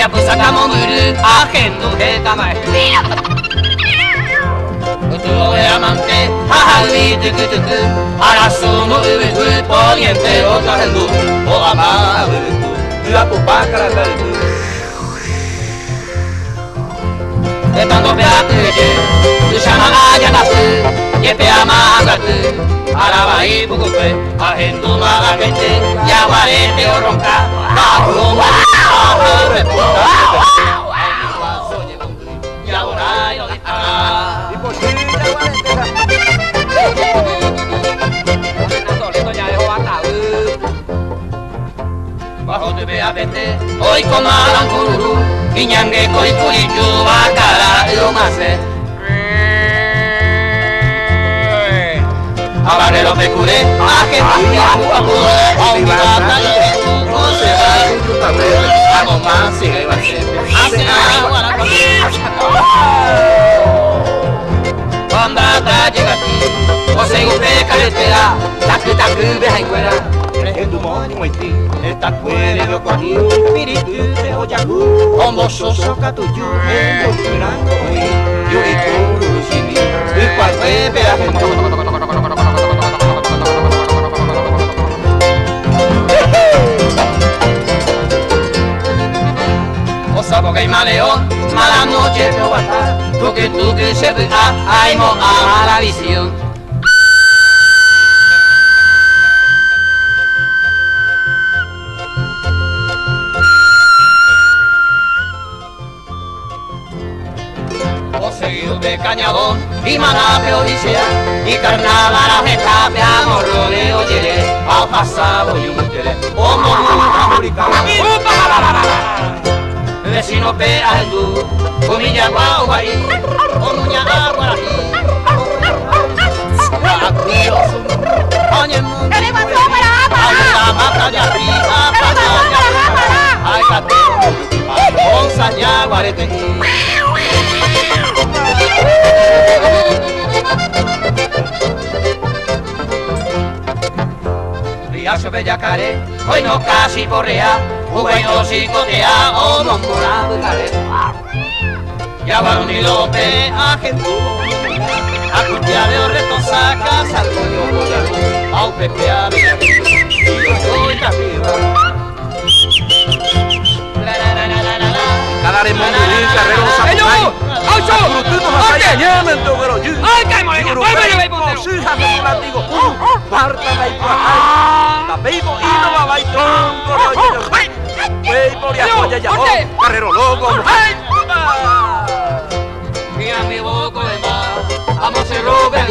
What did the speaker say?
Vaya pues sacamos muru, agendo de tamae. Utuo de amante, jajaui, tuku tuku. Arazo no ubu, poniente, otra gendu. O ama, ubu, la pupa, caracaritu. De tanto peate, Luciana ayanasu, yepeama agatu. Arabai bukupe, agendo mala gente, yaguarete o ronca, bajo bajo reputa, soy el yaguaray lo dispara. ¿Y por qué yaguarete? Bajo tu peapete, hoy comalan cururu, iñangue koi kurichu, bakara yo mase. Habanero pecure, Argentina, Aumibata, Conserva, Agoma, sigue va siempre. Hace agua, cuando llega aquí, o se golpe carretera, tacu tacu, veja y fuera. En tu modo, esta cuere de cuaní, espíritu de oyacu, como soso catuyu, en tu rango, yo y tu chimi, y cual fue peaje. Porque hay maleón, mala noche no basta, tuque se ay mo a mala visión. O seguido de cañadón y manape odisea y carnaval escape amor de oyere, al pasado y un mutere, o vecino pe aldu, comilla guaguari, omuña aguari, oñe mundo, ay mata ya rica, ay catero, onza ya guarete. Riacho Bellacaré, hoy no casi porrea, bueno si cotea o no morado y caré. Ya varón y lope, agentú, a cutia de orreto saca, salgo yo voy a luz, au pepea de y yo soy la viva. Cada remoto de carrero samurai. Frutunos acá llaman tu veroyu. Hija de tu látigo, parta la ipa. Tapeibo y no va a ir tronco rollo. Wey por ya joya ya ho, carrero loco. Mi amigo con el mar, vamos a robar.